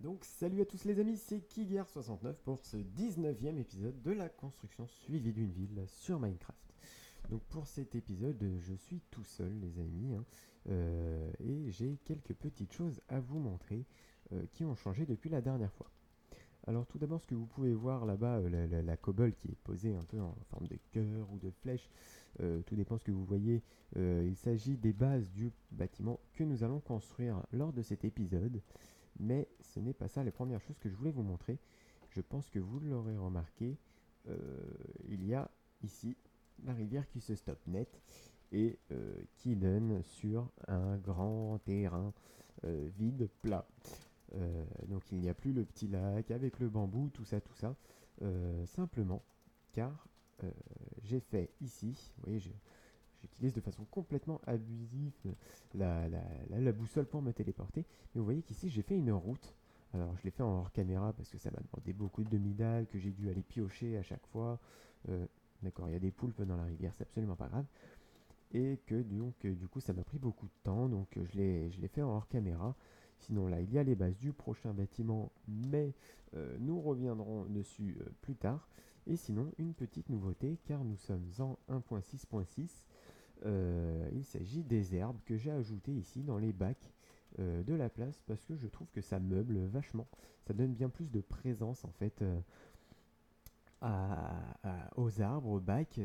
Donc salut à tous les amis, c'est Kigar69 pour ce 19e épisode de la construction suivie d'une ville sur Minecraft. Donc pour cet épisode, je suis tout seul les amis, et j'ai quelques petites choses à vous montrer qui ont changé depuis la dernière fois. Alors tout d'abord, ce que vous pouvez voir là-bas, la cobble qui est posée un peu en forme de cœur ou de flèche, tout dépend ce que vous voyez. Il s'agit des bases du bâtiment que nous allons construire lors de cet épisode. Mais ce n'est pas ça les premières choses que je voulais vous montrer. Je pense que vous l'aurez remarqué, euh, il y a ici la rivière qui se stoppe net et qui donne sur un grand terrain vide, plat. Donc il n'y a plus le petit lac avec le bambou, tout ça, simplement car j'ai fait ici, vous voyez, j'utilise de façon complètement abusive la boussole pour me téléporter. Mais vous voyez qu'ici, j'ai fait une route. Alors, je l'ai fait en hors caméra parce que ça m'a demandé beaucoup de demi-dalles, que j'ai dû aller piocher à chaque fois. Euh, D'accord, il y a des poulpes dans la rivière, c'est absolument pas grave. Et que donc, du coup, ça m'a pris beaucoup de temps. Donc, je l'ai fait en hors caméra. Sinon, là, il y a les bases du prochain bâtiment, mais nous reviendrons dessus plus tard. Et sinon, une petite nouveauté, car nous sommes en 1.6.6. Il s'agit des herbes que j'ai ajoutées ici dans les bacs de la place parce que je trouve que ça meuble vachement. Ça donne bien plus de présence en fait aux arbres, aux bacs.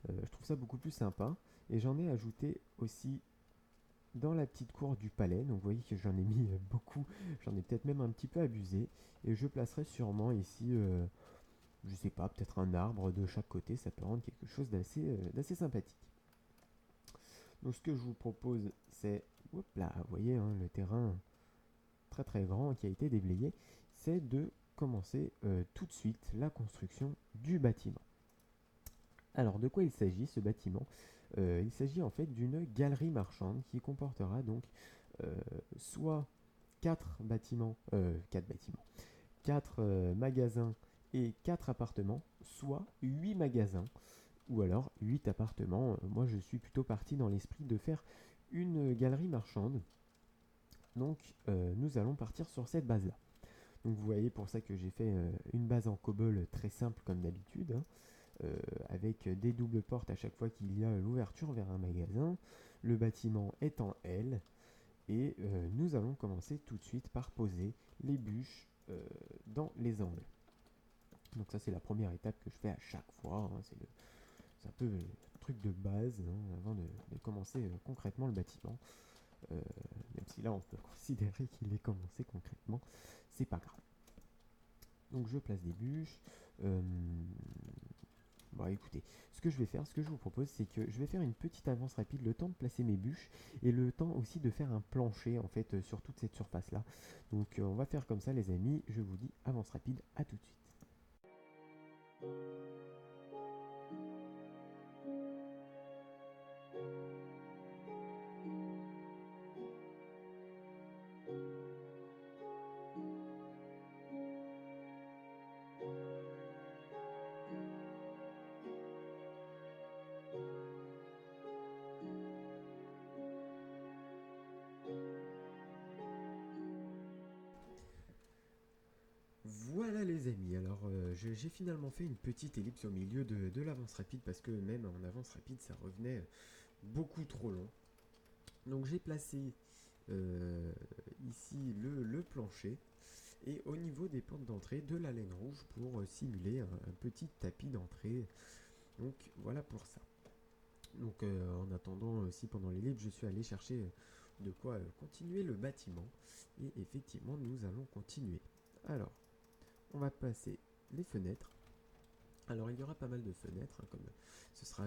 Je trouve ça beaucoup plus sympa. Et j'en ai ajouté aussi dans la petite cour du palais. Donc vous voyez que j'en ai mis beaucoup. J'en ai peut-être même un petit peu abusé. Et je placerai sûrement ici, je sais pas, peut-être un arbre de chaque côté. Ça peut rendre quelque chose d'assez sympathique. Donc ce que je vous propose, c'est, hop là, vous voyez, hein, le terrain très très grand qui a été déblayé, c'est de commencer tout de suite la construction du bâtiment. Alors de quoi il s'agit ce bâtiment? Il s'agit en fait d'une galerie marchande qui comportera donc euh, soit 4 bâtiments, 4 magasins et 4 appartements, soit 8 magasins ou alors 8 appartements. Moi, je suis plutôt parti dans l'esprit de faire une galerie marchande. Donc, nous allons partir sur cette base-là. Donc, vous voyez pour ça que j'ai fait une base en cobble très simple comme d'habitude, hein, avec des doubles portes à chaque fois qu'il y a l'ouverture vers un magasin. Le bâtiment est en L. Et nous allons commencer tout de suite par poser les bûches dans les angles. Donc ça c'est la première étape que je fais à chaque fois, hein, c'est un peu le truc de base hein, avant de commencer concrètement le bâtiment. Euh, Même si là on peut considérer qu'il est commencé concrètement, c'est pas grave. Donc je place des bûches. Euh, Bon écoutez, ce que je vous propose, c'est que je vais faire une petite avance rapide, le temps de placer mes bûches et le temps aussi de faire un plancher en fait sur toute cette surface là. Donc on va faire comme ça les amis, je vous dis avance rapide, à tout de suite. Voilà les amis, alors j'ai finalement fait une petite ellipse au milieu de l'avance rapide parce que même en avance rapide ça revenait beaucoup trop long. Donc j'ai placé ici le plancher et au niveau des portes d'entrée de la laine rouge pour simuler un petit tapis d'entrée. Donc voilà pour ça. Donc en attendant aussi pendant l'ellipse je suis allé chercher de quoi continuer le bâtiment et effectivement nous allons continuer. Alors on va passer les fenêtres. Alors il y aura pas mal de fenêtres, hein, comme ce sera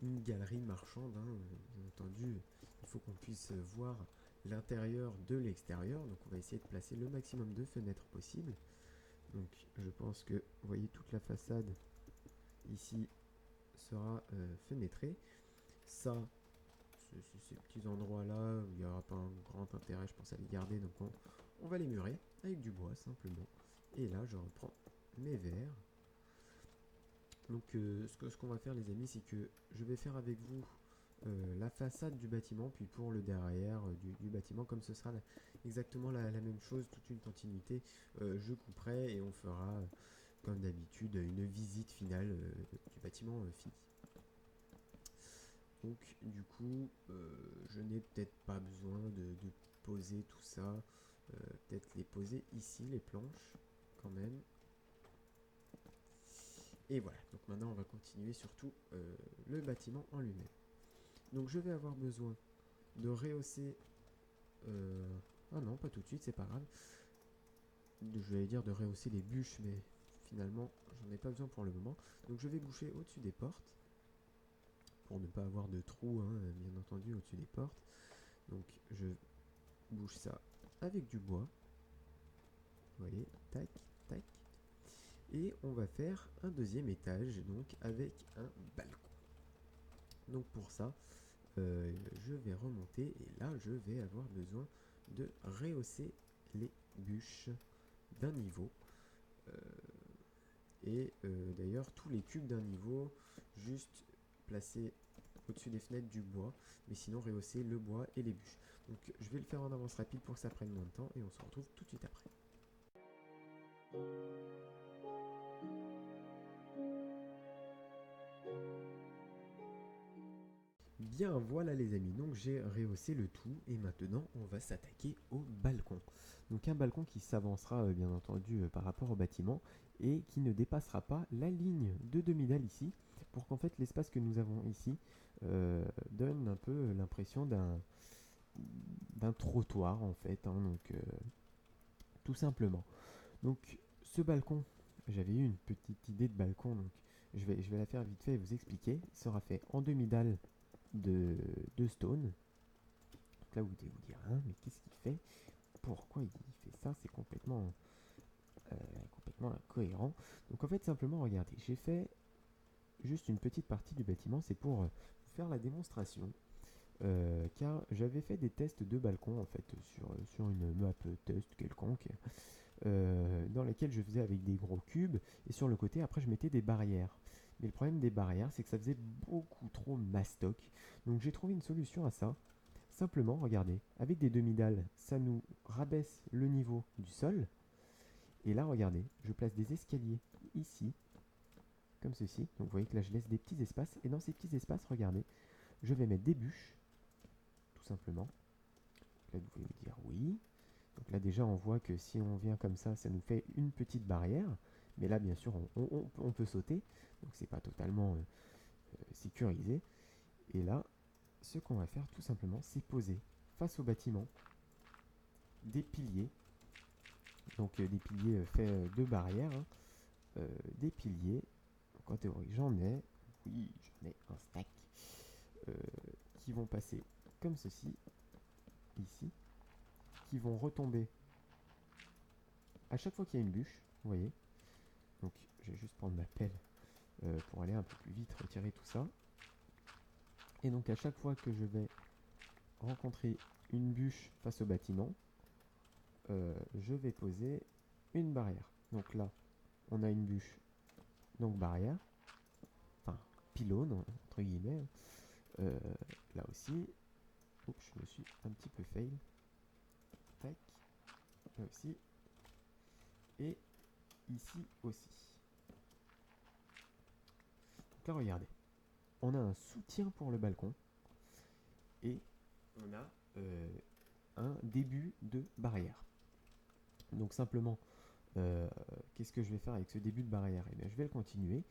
une galerie marchande, hein, bien entendu, il faut qu'on puisse voir l'intérieur de l'extérieur, donc on va essayer de placer le maximum de fenêtres possible. Donc je pense que vous voyez toute la façade ici sera fenêtrée. Ça, ces petits endroits là où il n'y aura pas un grand intérêt, je pense à les garder, donc on va les murer avec du bois simplement. Et là je reprends mes verres. Donc ce qu'on va faire les amis, c'est que je vais faire avec vous la façade du bâtiment, puis pour le derrière du bâtiment, comme ce sera exactement la même chose, toute une continuité, je couperai et on fera, comme d'habitude, une visite finale du bâtiment fini. Donc du coup, je n'ai peut-être pas besoin de poser tout ça, peut-être les poser ici, les planches, quand même. Et voilà, donc maintenant on va continuer surtout le bâtiment en lui-même. Donc je vais avoir besoin de rehausser... Ah non, pas tout de suite, c'est pas grave. Je vais dire de rehausser les bûches, mais finalement j'en ai pas besoin pour le moment. Donc je vais boucher au-dessus des portes, pour ne pas avoir de trous, hein, bien entendu, au-dessus des portes. Donc je bouge ça avec du bois. Vous voyez, tac, tac. Et on va faire un deuxième étage, donc avec un balcon. Donc pour ça, je vais remonter et là je vais avoir besoin de rehausser les bûches d'un niveau. D'ailleurs tous les cubes d'un niveau, juste placer au-dessus des fenêtres du bois, mais sinon rehausser le bois et les bûches. Donc je vais le faire en avance rapide pour que ça prenne moins de temps et on se retrouve tout de suite après. Bien voilà les amis, donc j'ai rehaussé le tout et maintenant on va s'attaquer au balcon. Donc un balcon qui s'avancera bien entendu par rapport au bâtiment et qui ne dépassera pas la ligne de demi-dalle ici pour qu'en fait l'espace que nous avons ici donne un peu l'impression d'un trottoir en fait, hein, donc tout simplement. Donc ce balcon, j'avais eu une petite idée de balcon, donc je vais la faire vite fait et vous expliquer. Il sera fait en demi-dalle de stone. Donc là vous devez vous dire, hein, mais qu'est-ce qu'il fait? Pourquoi il fait ça? C'est complètement incohérent. Donc en fait simplement regardez, j'ai fait juste une petite partie du bâtiment, c'est pour vous faire la démonstration. Car j'avais fait des tests de balcon en fait sur une map test quelconque dans laquelle je faisais avec des gros cubes et sur le côté après je mettais des barrières. Mais le problème des barrières c'est que ça faisait beaucoup trop mastoc. Donc j'ai trouvé une solution à ça. Simplement, regardez, avec des demi-dalles, ça nous rabaisse le niveau du sol. Et là, regardez, je place des escaliers ici, comme ceci. Donc vous voyez que là je laisse des petits espaces. Et dans ces petits espaces, regardez, je vais mettre des bûches, tout simplement. Là vous pouvez me dire oui. Donc là déjà on voit que si on vient comme ça nous fait une petite barrière. Mais là bien sûr on peut sauter. Donc c'est pas totalement sécurisé. Et là, ce qu'on va faire tout simplement, c'est poser face au bâtiment des piliers. Donc des piliers faits de barrières. Hein. Des piliers. Donc en théorie j'en ai. Oui, j'en ai un stack. Euh, qui vont passer comme ceci. Ici. Qui vont retomber à chaque fois qu'il y a une bûche, vous voyez. Donc je vais juste prendre ma pelle pour aller un peu plus vite retirer tout ça. Et donc à chaque fois que je vais rencontrer une bûche face au bâtiment, je vais poser une barrière. Donc là, on a une bûche, donc barrière, enfin pylône entre guillemets. Là aussi, oups, je me suis un petit peu fail. Tac, là aussi, et ici aussi. Donc là, regardez, on a un soutien pour le balcon et on a un début de barrière. Donc simplement, qu'est-ce que je vais faire avec ce début de barrière? Eh bien, je vais le continuer.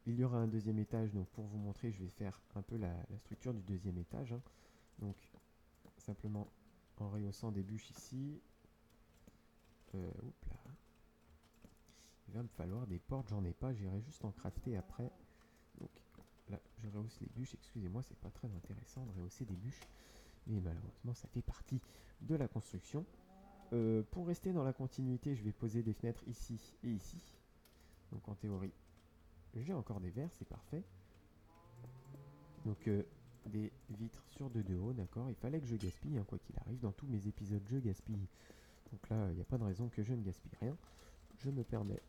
Il y aura un deuxième étage, donc pour vous montrer, je vais faire un peu la structure du deuxième étage. Hein. Donc simplement en rehaussant des bûches ici. Oups là. Il va me falloir des portes, j'en ai pas, j'irai juste en crafter après. Donc là, je rehausse les bûches, excusez-moi, c'est pas très intéressant de rehausser des bûches. Mais malheureusement, ça fait partie de la construction. Pour rester dans la continuité, je vais poser des fenêtres ici et ici. Donc en théorie, j'ai encore des verres, c'est parfait. Donc des vitres sur de haut, d'accord. Il fallait que je gaspille, hein, quoi qu'il arrive. Dans tous mes épisodes, je gaspille. Donc là, il n'y a pas de raison que je ne gaspille rien. Je me permets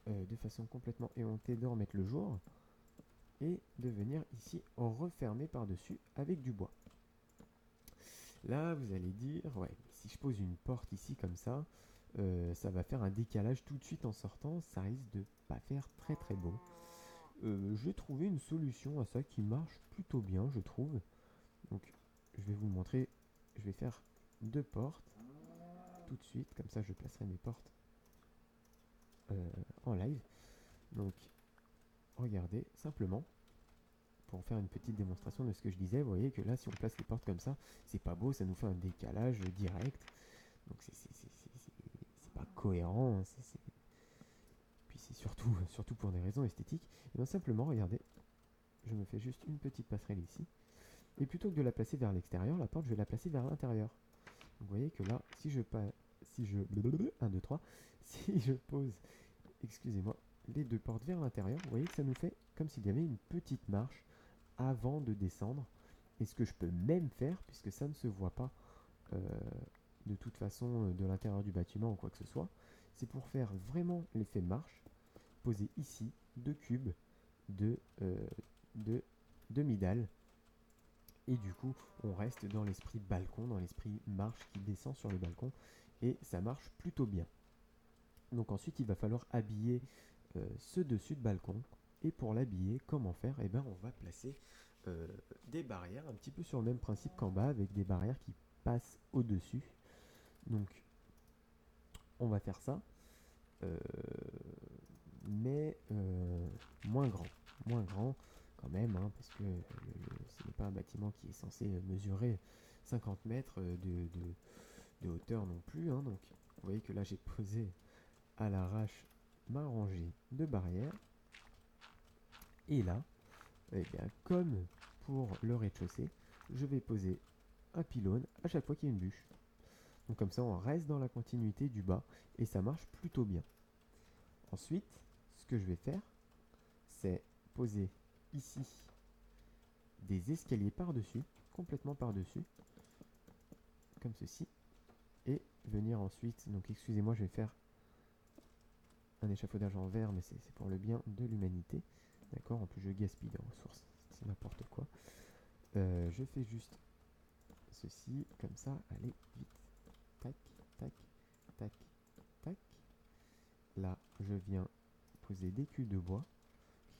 de façon complètement éhontée de remettre le jour. et de venir ici refermer par-dessus avec du bois. Là, vous allez dire, ouais, si je pose une porte ici comme ça, ça va faire un décalage tout de suite en sortant, ça risque de pas faire très très beau. J'ai trouvé une solution à ça qui marche plutôt bien, je trouve. Donc, je vais vous le montrer. Je vais faire 2 portes tout de suite, comme ça je placerai mes portes en live. Donc, regardez, simplement, pour faire une petite démonstration de ce que je disais, vous voyez que là, si on place les portes comme ça, c'est pas beau, ça nous fait un décalage direct. Donc, c'est pas cohérent. Hein, Puis c'est surtout pour des raisons esthétiques. Et bien simplement, regardez, je me fais juste une petite passerelle ici. Et plutôt que de la placer vers l'extérieur, la porte, je vais la placer vers l'intérieur. Vous voyez que là, si je 1, 2, 3, si je pose, excusez-moi, les 2 portes vers l'intérieur, vous voyez que ça nous fait comme s'il y avait une petite marche avant de descendre. Et ce que je peux même faire, puisque ça ne se voit pas de toute façon de l'intérieur du bâtiment ou quoi que ce soit, c'est pour faire vraiment l'effet marche, poser ici 2 cubes de demi-dalle. Et du coup, on reste dans l'esprit balcon, dans l'esprit marche qui descend sur le balcon. Et ça marche plutôt bien. Donc ensuite, il va falloir habiller ce dessus de balcon. Et pour l'habiller, comment faire? Eh bien, on va placer des barrières, un petit peu sur le même principe qu'en bas, avec des barrières qui passent au-dessus. Donc, on va faire ça. Mais moins grand. Moins grand quand même, hein, parce que ce n'est pas un bâtiment qui est censé mesurer 50 mètres de hauteur non plus. Hein, donc, vous voyez que là, j'ai posé à l'arrache ma rangée de barrières. Et là, eh bien, comme pour le rez-de-chaussée, je vais poser un pylône à chaque fois qu'il y a une bûche. Donc comme ça, on reste dans la continuité du bas et ça marche plutôt bien. Ensuite, ce que je vais faire, c'est poser ici des escaliers par-dessus, complètement par-dessus, comme ceci, et venir ensuite, donc excusez-moi, je vais faire un échafaudage en verre, mais c'est pour le bien de l'humanité, d'accord? En plus, je gaspille des ressources, c'est n'importe quoi. Je fais juste ceci, comme ça, allez, vite, tac, tac, tac, tac. Là, je viens poser des culs de bois.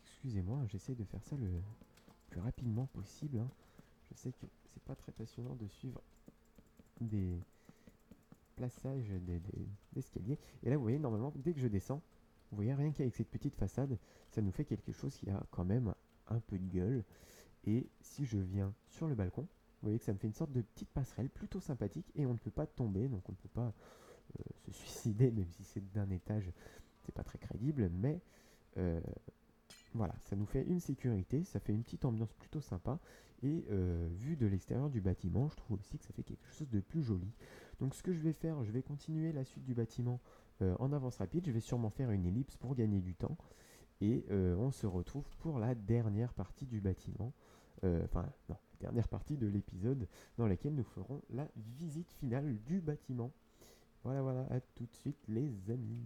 Excusez-moi, j'essaie de faire ça le plus rapidement possible. Hein. Je sais que c'est pas très passionnant de suivre des plaçages d'escaliers. Et là, vous voyez, normalement, dès que je descends, vous voyez, rien qu'avec cette petite façade, ça nous fait quelque chose qui a quand même un peu de gueule. Et si je viens sur le balcon, vous voyez que ça me fait une sorte de petite passerelle plutôt sympathique et on ne peut pas tomber, donc on ne peut pas se suicider, même si c'est d'un étage, c'est pas très crédible, mais voilà, ça nous fait une sécurité, ça fait une petite ambiance plutôt sympa. Et vu de l'extérieur du bâtiment, je trouve aussi que ça fait quelque chose de plus joli. Donc ce que je vais faire, je vais continuer la suite du bâtiment en avance rapide. Je vais sûrement faire une ellipse pour gagner du temps. Et on se retrouve pour la dernière partie du bâtiment. Enfin, non, la dernière partie de l'épisode dans laquelle nous ferons la visite finale du bâtiment. Voilà, voilà, à tout de suite les amis.